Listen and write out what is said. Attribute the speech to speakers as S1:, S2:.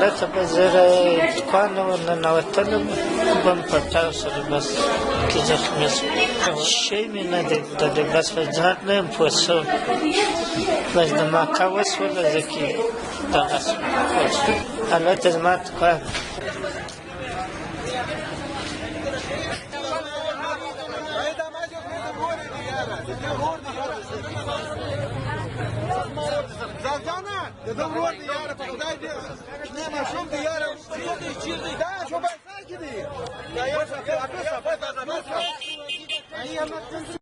S1: لکه په زره دوکانه ورننوتلم بم پټاو سره بس کې زخمي شوم شی مې نه دی دلی بس په ځان نه یم پوه شوی بس د ماکا وسوله زه کې دغه شوم هلته زما دوکان
S2: د ده ورور دی یاره په خدای دې شنې ماشوم دی یاره دا شوبای ځای کې دی دا یو څه